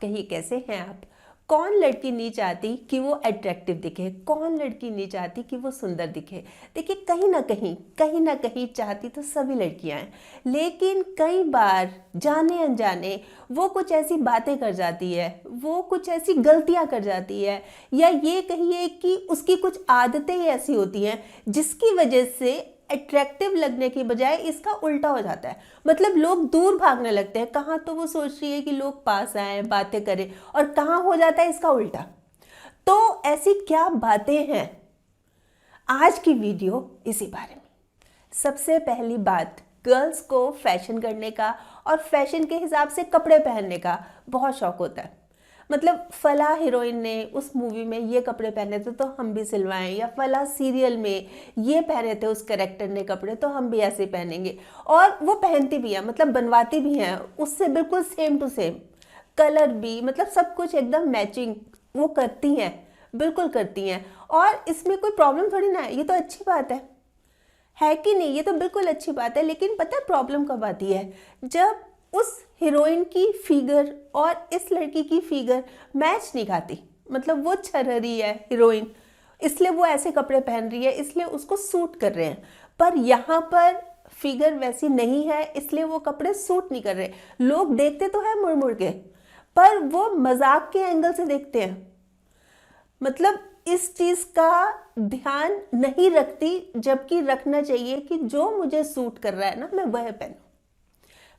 कहिए कैसे हैं आप। कौन लड़की नहीं चाहती कि वो अट्रैक्टिव दिखे, कौन लड़की नहीं चाहती कि वो सुंदर दिखे। देखिए कहीं ना कहीं चाहती तो सभी लड़कियां हैं, लेकिन कई बार जाने अनजाने वो कुछ ऐसी बातें कर जाती है, वो कुछ ऐसी गलतियां कर जाती है, या ये कहिए कि उसकी कुछ आदतें ऐसी होती हैं जिसकी वजह से अट्रैक्टिव लगने की बजाय इसका उल्टा हो जाता है। मतलब लोग दूर भागने लगते हैं, कहाँ तो वो सोच रही है कि लोग पास आए बातें करें, और कहाँ हो जाता है इसका उल्टा। तो ऐसी क्या बातें हैं, आज की वीडियो इसी बारे में। सबसे पहली बात, गर्ल्स को फैशन करने का और फैशन के हिसाब से कपड़े पहनने का बहुत शौक होता है। मतलब फला हीरोइन ने उस मूवी में ये कपड़े पहने थे तो हम भी सिलवाएं, या फला सीरियल में ये पहने थे उस कैरेक्टर ने कपड़े तो हम भी ऐसे पहनेंगे। और वो पहनती भी है, मतलब बनवाती भी हैं उससे बिल्कुल सेम टू सेम, कलर भी, मतलब सब कुछ एकदम मैचिंग वो करती हैं, बिल्कुल करती हैं। और इसमें कोई प्रॉब्लम थोड़ी ना है, ये तो अच्छी बात है कि नहीं? ये तो बिल्कुल अच्छी बात है। लेकिन पता है प्रॉब्लम कब आती है? जब उस हीरोइन की फिगर और इस लड़की की फिगर मैच नहीं खाती। मतलब वो छरहरी है हीरोइन, इसलिए वो ऐसे कपड़े पहन रही है, इसलिए उसको सूट कर रहे हैं। पर यहाँ पर फिगर वैसी नहीं है, इसलिए वो कपड़े सूट नहीं कर रहे। लोग देखते तो है मुड़ मुड़ के, पर वो मजाक के एंगल से देखते हैं। मतलब इस चीज का ध्यान नहीं रखती, जबकि रखना चाहिए कि जो मुझे सूट कर रहा है ना मैं वह पहनूं।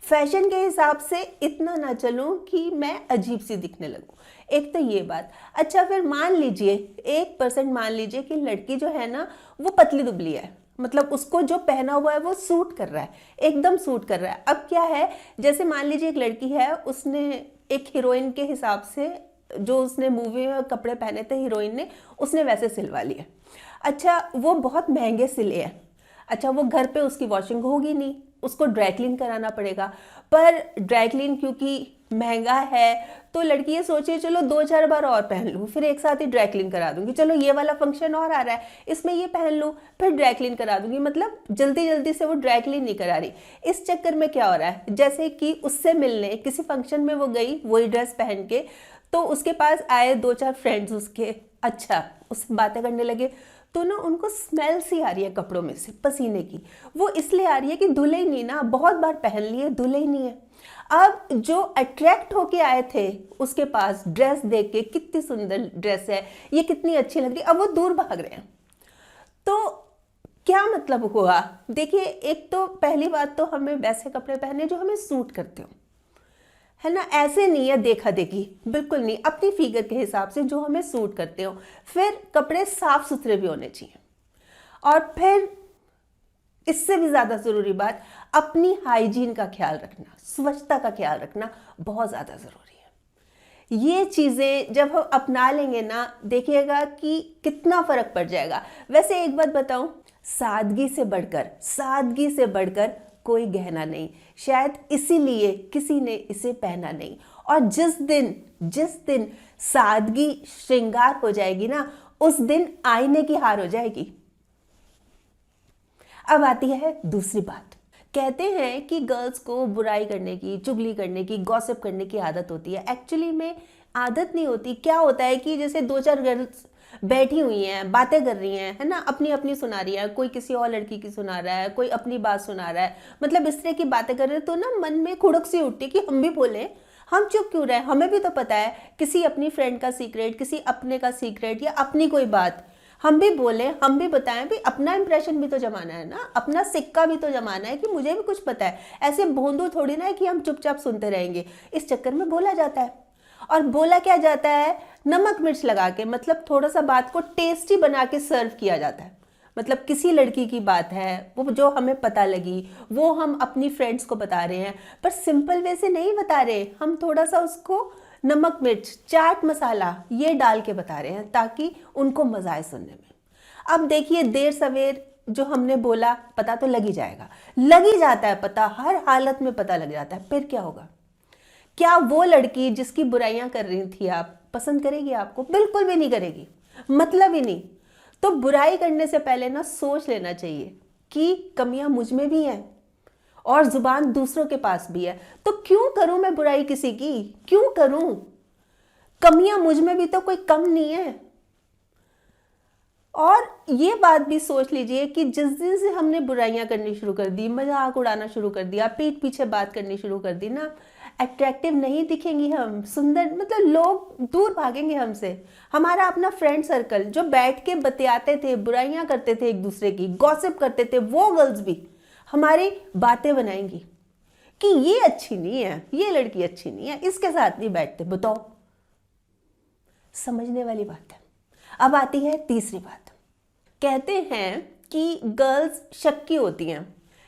फैशन के हिसाब से इतना ना चलूं कि मैं अजीब सी दिखने लगूं। एक तो ये बात। अच्छा फिर मान लीजिए 1% मान लीजिए कि लड़की जो है ना वो पतली दुबली है, मतलब उसको जो पहना हुआ है वो सूट कर रहा है, एकदम सूट कर रहा है। अब क्या है, जैसे मान लीजिए एक लड़की है, उसने एक हीरोइन के हिसाब से जो उसने मूवी में कपड़े पहने थे हीरोइन ने, उसने वैसे सिलवा लिए। अच्छा वो बहुत महंगे सिले हैं। अच्छा वो घर पे उसकी वॉशिंग होगी नहीं, उसको ड्राई क्लीन कराना पड़ेगा। पर ड्राई क्लीन क्योंकि महंगा है तो लड़की ये सोचे चलो 2-4 बार और पहन लूँ, फिर एक साथ ही ड्राई क्लीन करा दूंगी। चलो ये वाला फंक्शन और आ रहा है, इसमें ये पहन लूँ, फिर ड्राई क्लीन करा दूंगी। मतलब जल्दी जल्दी से वो ड्राई क्लीन नहीं करा रही। इस चक्कर में क्या हो रहा है, जैसे कि उससे मिलने किसी फंक्शन में वो गई वही ड्रेस पहन के, तो उसके पास आए 2-4 फ्रेंड्स उसके, अच्छा उससे बातें करने लगे, तो ना उनको स्मेल सी आ रही है कपड़ों में से, पसीने की। वो इसलिए आ रही है कि धुले ही नहीं ना, बहुत बार पहन लिए, धुले ही नहीं है। अब जो अट्रैक्ट होके आए थे उसके पास ड्रेस देख के, कितनी सुंदर ड्रेस है, ये कितनी अच्छी लग रही है, अब वो दूर भाग रहे हैं। तो क्या मतलब हुआ? देखिए एक तो पहली बात तो हमें वैसे कपड़े पहने जो हमें सूट करते हो, है ना, ऐसे नहीं है देखा देखी, बिल्कुल नहीं, अपनी फिगर के हिसाब से जो हमें सूट करते हो। फिर कपड़े साफ सुथरे भी होने चाहिए। और फिर इससे भी ज्यादा जरूरी बात, अपनी हाइजीन का ख्याल रखना, स्वच्छता का ख्याल रखना बहुत ज्यादा जरूरी है। ये चीजें जब हम अपना लेंगे ना, देखिएगा कि कितना फर्क पड़ जाएगा। वैसे एक बात बताऊं, सादगी से बढ़कर कोई गहना नहीं, शायद इसीलिए किसी ने इसे पहना नहीं। और जिस दिन सादगी श्रृंगार हो जाएगी ना, उस दिन आईने की हार हो जाएगी। अब आती है दूसरी बात। कहते हैं कि गर्ल्स को बुराई करने की, चुगली करने की, गॉसिप करने की आदत होती है। एक्चुअली में आदत नहीं होती। क्या होता है कि जैसे 2-4 गर्ल्स बैठी हुई हैं, बातें कर रही हैं, है ना, अपनी अपनी सुना रही है, कोई किसी और लड़की की सुना रहा है, कोई अपनी बात सुना रहा है, मतलब इस तरह की बातें कर रहे हैं, तो ना मन में खुड़क सी उठती है कि हम भी बोलें, हम चुप क्यों रहे? हमें भी तो पता है किसी अपनी फ्रेंड का सीक्रेट, किसी अपने का सीक्रेट, या अपनी कोई बात हम भी बोले, हम भी बताएं। भी अपना इंप्रेशन भी तो जमाना है ना, अपना सिक्का भी तो जमाना है कि मुझे भी कुछ पता है। ऐसे भोंदू थोड़ी ना है कि हम चुपचाप सुनते रहेंगे। इस चक्कर में बोला जाता है। और बोला क्या जाता है? नमक मिर्च लगा के, मतलब थोड़ा सा बात को टेस्टी बना के सर्व किया जाता है। मतलब किसी लड़की की बात है, वो जो हमें पता लगी, वो हम अपनी फ्रेंड्स को बता रहे हैं, पर सिंपल वे से नहीं बता रहे, हम थोड़ा सा उसको नमक मिर्च, चाट मसाला ये डाल के बता रहे हैं ताकि उनको मजा आए सुनने में। अब देखिए देर सवेर जो हमने बोला पता तो लग ही जाएगा, लग ही जाता है पता, हर हालत में पता लग जाता है। फिर क्या होगा? क्या वो लड़की जिसकी बुराइयां कर रही थी आप, पसंद करेगी आपको? बिल्कुल भी नहीं करेगी, मतलब ही नहीं। तो बुराई करने से पहले ना सोच लेना चाहिए कि कमियां मुझ में भी हैं और जुबान दूसरों के पास भी है, तो क्यों करूं मैं बुराई किसी की, क्यों करूं? कमियां मुझ में भी तो कोई कम नहीं है। और ये बात भी सोच लीजिए कि जिस दिन से हमने बुराइयां करनी शुरू कर दी, मजाक उड़ाना शुरू कर दिया, पीठ पीछे बात करनी शुरू कर दी ना, अट्रैक्टिव नहीं दिखेंगी हम, सुंदर, मतलब लोग दूर भागेंगे हमसे। हमारा अपना फ्रेंड सर्कल जो बैठ के बतियाते थे, बुराइयां करते थे एक दूसरे की, गॉसिप करते थे, वो गर्ल्स भी हमारी बातें बनाएंगी कि ये अच्छी नहीं है, ये लड़की अच्छी नहीं है, इसके साथ नहीं बैठते। बताओ, समझने वाली बात है। अब आती है तीसरी बात। कहते हैं कि गर्ल्स शक्की होती हैं।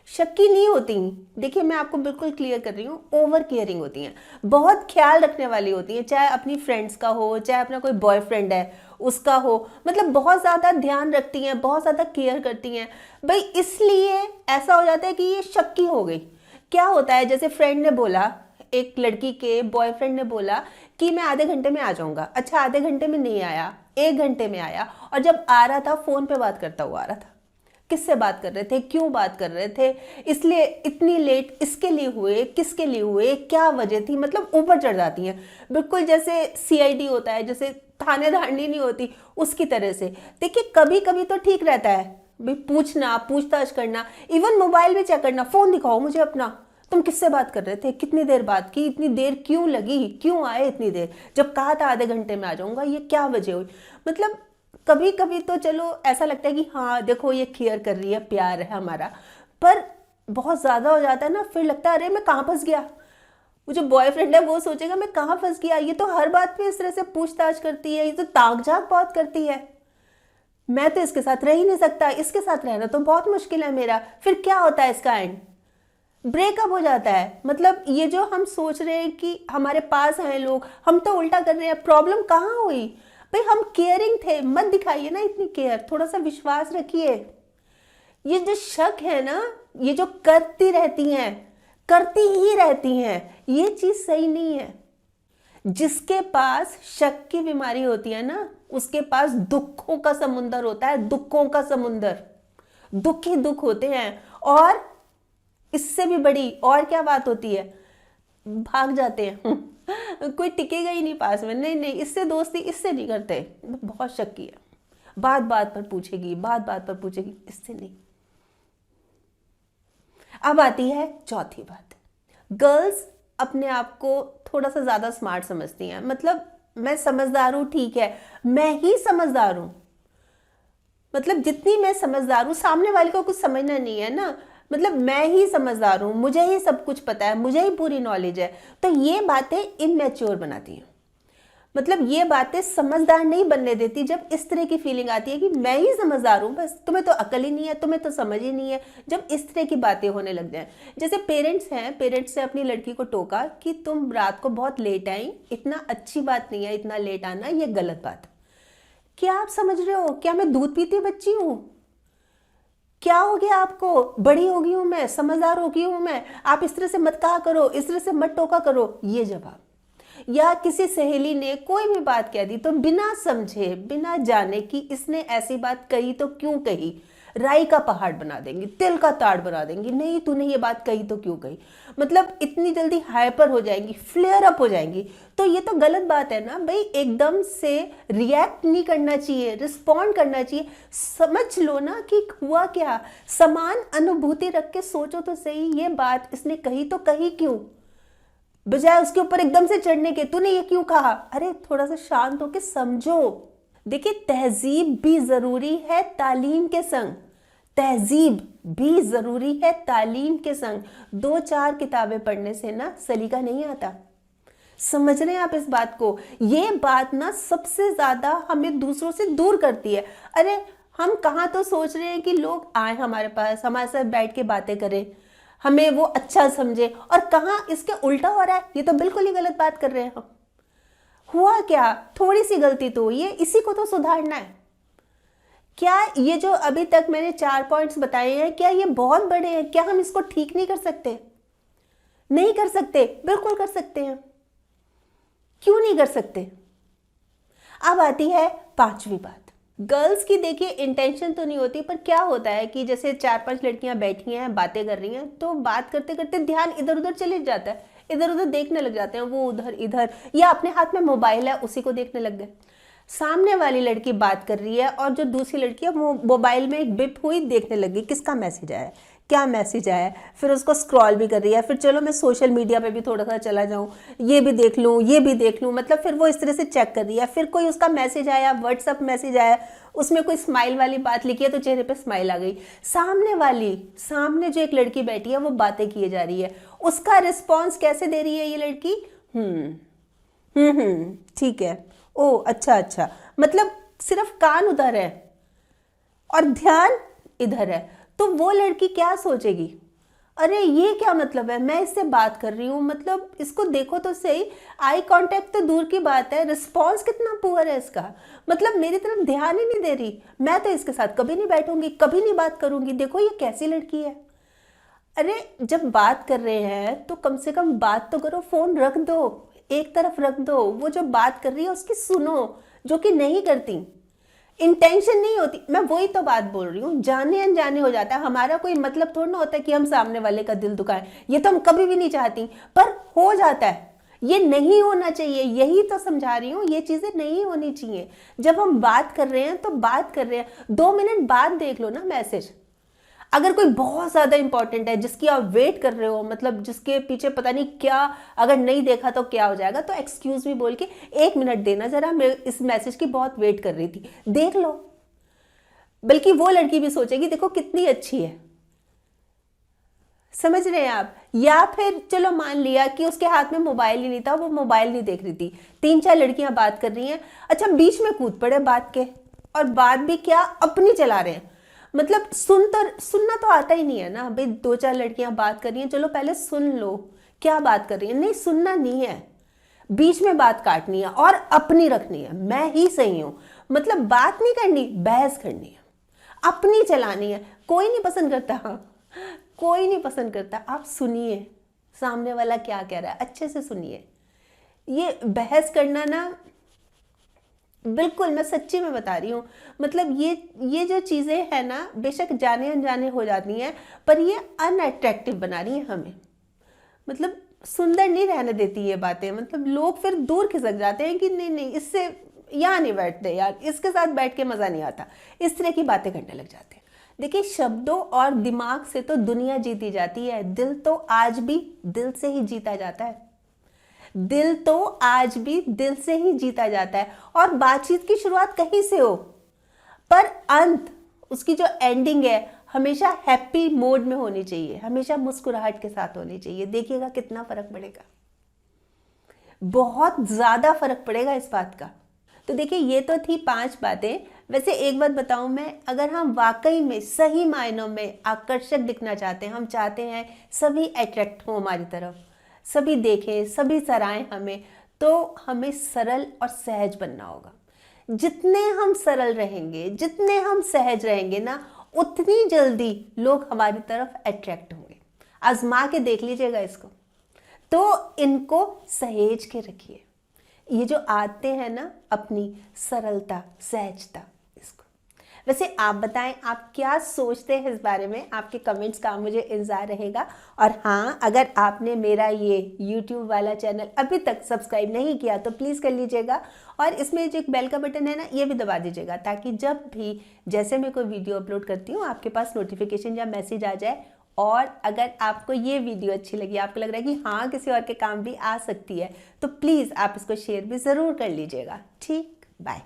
शक्की नहीं होती। देखिए, मैं आपको बिल्कुल क्लियर कर रही हूँ, ओवर केयरिंग होती हैं, बहुत ख्याल रखने वाली होती हैं, चाहे अपनी फ्रेंड्स का हो, चाहे अपना कोई बॉयफ्रेंड है उसका हो, मतलब बहुत ज़्यादा ध्यान रखती हैं, बहुत ज़्यादा केयर करती हैं भाई। इसलिए ऐसा हो जाता है कि ये शक्की हो गई। क्या होता है, जैसे फ्रेंड ने बोला, एक लड़की के बॉयफ्रेंड ने बोला कि मैं आधे घंटे में आ जाऊंगा। अच्छा, आधे घंटे में नहीं आया, 1 घंटे में आया, और जब आ रहा था फोन पे बात करता हुआ आ रहा था। किससे बात कर रहे थे, क्यों बात कर रहे थे, इसलिए इतनी लेट इसके लिए हुए, किसके लिए हुए, क्या वजह थी, मतलब ऊपर चढ़ जाती हैं, बिल्कुल जैसे सीआईडी होता है, जैसे थानेदारनी नहीं होती, उसकी तरह से। देखिए, कभी कभी तो ठीक रहता है भाई, पूछना, पूछताछ करना, इवन मोबाइल भी चेक करना, फोन दिखाओ मुझे अपना, तुम किससे बात कर रहे थे, कितनी देर बात की, इतनी देर क्यों लगी, क्यों आए इतनी देर, जब कहा था आधे घंटे में आ जाऊंगा, ये क्या वजह हुई। मतलब कभी कभी तो चलो ऐसा लगता है कि हाँ देखो ये केयर कर रही है, प्यार है हमारा, पर बहुत ज़्यादा हो जाता है ना, फिर लगता है अरे मैं कहाँ फंस गया। वो जो बॉयफ्रेंड है वो सोचेगा मैं कहाँ फंस गया, ये तो हर बात पे इस तरह से पूछताछ करती है, ये तो ताक झाक बहुत करती है, मैं तो इसके साथ रह ही नहीं सकता, इसके साथ रहना तो बहुत मुश्किल है मेरा। फिर क्या होता है, इसका एंड ब्रेकअप हो जाता है। मतलब ये जो हम सोच रहे हैं कि हमारे पास हैं लोग, हम तो उल्टा कर रहे हैं। प्रॉब्लम कहाँ हुई भाई, हम केयरिंग थे, मत दिखाइए ना इतनी केयर, थोड़ा सा विश्वास रखिए। ये जो शक है ना, ये जो करती रहती हैं, करती ही रहती हैं, ये चीज सही नहीं है। जिसके पास शक की बीमारी होती है ना, उसके पास दुखों का समुंदर होता है, दुखों का समुंदर, दुख ही दुख होते हैं। और इससे भी बड़ी और क्या बात होती है, भाग जाते हैं कोई टिकेगा ही नहीं पास में, नहीं नहीं इससे दोस्ती, इससे नहीं करते, बहुत शक्की है, बात बात पर पूछेगी, बात बात पर पूछेगी, इससे नहीं। अब आती है चौथी बात। गर्ल्स अपने आप को थोड़ा सा ज्यादा स्मार्ट समझती हैं। मतलब मैं समझदार हूं, ठीक है, मैं ही समझदार हूं, मतलब जितनी मैं समझदार हूं, सामने वाले को कुछ समझना नहीं है ना, मतलब मैं ही समझदार हूं, मुझे ही सब कुछ पता है, मुझे ही पूरी नॉलेज है, तो ये बातें इनमेच्योर बनाती हैं। मतलब ये बातें समझदार नहीं बनने देती। जब इस तरह की फीलिंग आती है कि मैं ही समझदार हूं, बस तुम्हें तो अकल ही नहीं है, तुम्हें तो समझ ही नहीं है, जब इस तरह की बातें होने लग जाए। जैसे पेरेंट्स हैं, पेरेंट्स ने अपनी लड़की को टोका कि तुम रात को बहुत लेट आई, इतना अच्छी बात नहीं है इतना लेट आना, ये गलत बात। क्या आप समझ रहे हो, क्या मैं दूध पीती बच्ची हूं, क्या हो गया आपको, बड़ी हो गई हूं मैं, समझदार हो गई हूं मैं, आप इस तरह से मत कहा करो, इस तरह से मत टोका करो, ये जवाब। या किसी सहेली ने कोई भी बात कह दी तो बिना समझे, बिना जाने कि इसने ऐसी बात कही तो क्यों कही, राई का पहाड़ बना देंगी, तिल का ताड़ बना देंगी, नहीं तूने ये बात कही तो क्यों कही, मतलब इतनी जल्दी हाइपर हो जाएंगी, फ्लेयर अप हो जाएंगी। तो ये तो गलत बात है ना भाई, एकदम से रिएक्ट नहीं करना चाहिए, रिस्पॉन्ड करना चाहिए, समझ लो ना कि हुआ क्या, समान अनुभूति रख के सोचो तो सही, ये बात इसने कही तो कही क्यों, बजाय उसके ऊपर एकदम से चढ़ने के तूने ये क्यों कहा। अरे थोड़ा सा शांत होके समझो। देखिए, तहजीब भी जरूरी है तालीम के संग, तहजीब भी जरूरी है तालीम के संग। 2-4 किताबें पढ़ने से ना सलीका नहीं आता। समझ रहे हैं आप इस बात को, ये बात ना सबसे ज्यादा हमें दूसरों से दूर करती है। अरे हम कहाँ तो सोच रहे हैं कि लोग आए हमारे पास, हमारे साथ बैठ के बातें करें, हमें वो अच्छा समझे, और कहाँ इसके उल्टा हो रहा है, ये तो बिल्कुल ही गलत बात कर रहे हैं हम। हुआ क्या, थोड़ी सी गलती तो हुई है, इसी को तो सुधारना है। क्या ये जो अभी तक मैंने 4 पॉइंट्स बताए हैं, क्या ये बहुत बड़े हैं, क्या हम इसको ठीक नहीं कर सकते? नहीं कर सकते, बिल्कुल कर सकते हैं, क्यों नहीं कर सकते। अब आती है 5वीं बात। गर्ल्स की देखिए इंटेंशन तो नहीं होती, पर क्या होता है कि जैसे 4-5 लड़कियां बैठी हैं, बातें कर रही हैं, तो बात करते करते ध्यान इधर उधर चले जाता है, इधर उधर देखने लग जाते हैं, वो उधर इधर, या अपने हाथ में मोबाइल है उसी को देखने लग गए। सामने वाली लड़की बात कर रही है और जो दूसरी लड़की है वो मोबाइल में एक बिप हुई देखने लगी, किसका मैसेज आया, क्या मैसेज आया, फिर उसको स्क्रॉल भी कर रही है, फिर चलो मैं सोशल मीडिया पे भी थोड़ा सा चला जाऊं, ये भी देख लूं, ये भी देख लूं, मतलब फिर वो इस तरह से चेक कर रही है। फिर कोई उसका मैसेज आया, व्हाट्सअप मैसेज आया, उसमें कोई स्माइल वाली बात लिखी है तो चेहरे पे स्माइल आ गई। सामने जो एक लड़की बैठी है वो बातें किए जा रही है, उसका रिस्पॉन्स कैसे दे रही है ये लड़की, ठीक है, ओ अच्छा अच्छा, मतलब सिर्फ कान उधर है और ध्यान इधर है। तो वो लड़की क्या सोचेगी, अरे ये क्या मतलब है, मैं इससे बात कर रही हूँ, मतलब इसको देखो तो सही, आई कांटेक्ट तो दूर की बात है, रिस्पॉन्स कितना पुअर है इसका, मतलब मेरी तरफ ध्यान ही नहीं दे रही, मैं तो इसके साथ कभी नहीं बैठूंगी, कभी नहीं बात करूंगी, देखो ये कैसी लड़की है। अरे जब बात कर रहे हैं तो कम से कम बात तो करो, फोन रख दो, एक तरफ रख दो, वो जो बात कर रही है उसकी सुनो, जो कि नहीं करती, इंटेंशन नहीं होती। मैं वही तो बात बोल रही हूँ, जाने अनजाने हो जाता है, हमारा कोई मतलब थोड़ा ना होता है कि हम सामने वाले का दिल दुखाएं, ये तो हम कभी भी नहीं चाहती, पर हो जाता है। ये नहीं होना चाहिए, यही तो समझा रही हूँ, ये चीजें नहीं होनी चाहिए। जब हम बात कर रहे हैं तो बात कर रहे हैं, 2 मिनट बाद देख लो ना मैसेज। अगर कोई बहुत ज़्यादा इंपॉर्टेंट है जिसकी आप वेट कर रहे हो, मतलब जिसके पीछे पता नहीं क्या, अगर नहीं देखा तो क्या हो जाएगा, तो एक्सक्यूज मी बोल के 1 मिनट देना जरा, मैं इस मैसेज की बहुत वेट कर रही थी, देख लो। बल्कि वो लड़की भी सोचेगी देखो कितनी अच्छी है, समझ रहे हैं आप। या फिर चलो मान लिया कि उसके हाथ में मोबाइल ही नहीं था, वो मोबाइल नहीं देख रही थी, 3-4 लड़कियां बात कर रही हैं, अच्छा बीच में कूद पड़े बात के, और बात भी क्या अपनी चला रहे हैं, मतलब सुनना तो आता ही नहीं है ना भाई, 2-4 लड़कियां बात कर रही हैं, चलो पहले सुन लो क्या बात कर रही है, नहीं सुनना नहीं है, बीच में बात काटनी है और अपनी रखनी है, मैं ही सही हूं, मतलब बात नहीं करनी, बहस करनी है, अपनी चलानी है। कोई नहीं पसंद करता, कोई नहीं पसंद करता। आप सुनिए सामने वाला क्या कह रहा है, अच्छे से सुनिए। ये बहस करना ना, बिल्कुल मैं सच्ची में बता रही हूँ, मतलब ये जो चीज़ें हैं ना, बेशक जाने अनजाने हो जाती हैं, पर ये अनअट्रैक्टिव बना रही हैं हमें, मतलब सुंदर नहीं रहने देती ये बातें, मतलब लोग फिर दूर खिसक जाते हैं कि नहीं इससे यहाँ नहीं बैठते यार, इसके साथ बैठ के मज़ा नहीं आता, इस तरह की बातें करने लग जाते हैं। देखिए शब्दों और दिमाग से तो दुनिया जीती जाती है, दिल तो आज भी दिल से ही जीता जाता है, दिल तो आज भी दिल से ही जीता जाता है। और बातचीत की शुरुआत कहीं से हो, पर अंत उसकी जो एंडिंग है हमेशा हैप्पी मोड में होनी चाहिए, हमेशा मुस्कुराहट के साथ होनी चाहिए। देखिएगा कितना फर्क पड़ेगा, बहुत ज्यादा फर्क पड़ेगा इस बात का। तो देखिए ये तो थी 5 बातें। वैसे एक बात बताऊं मैं, अगर हम वाकई में सही मायनों में आकर्षक दिखना चाहते हैं, हम चाहते हैं सभी अट्रैक्ट हो हमारी तरफ, सभी देखें, सभी सराहें हमें, तो हमें सरल और सहज बनना होगा। जितने हम सरल रहेंगे, जितने हम सहज रहेंगे ना, उतनी जल्दी लोग हमारी तरफ अट्रैक्ट होंगे। आजमा के देख लीजिएगा इसको। तो इनको सहेज के रखिए, ये जो आते हैं ना अपनी सरलता, सहजता, इसको। वैसे आप बताएं आप क्या सोचते हैं इस बारे में, आपके कमेंट्स का मुझे इंतजार रहेगा। और हाँ, अगर आपने मेरा ये YouTube वाला चैनल अभी तक सब्सक्राइब नहीं किया तो प्लीज़ कर लीजिएगा, और इसमें जो एक बेल का बटन है ना, ये भी दबा दीजिएगा, ताकि जब भी जैसे मैं कोई वीडियो अपलोड करती हूँ आपके पास नोटिफिकेशन या मैसेज आ जाए। और अगर आपको ये वीडियो अच्छी लगी, आपको लग रहा है कि हाँ किसी और के काम भी आ सकती है, तो प्लीज़ आप इसको शेयर भी ज़रूर कर लीजिएगा। ठीक, बाय।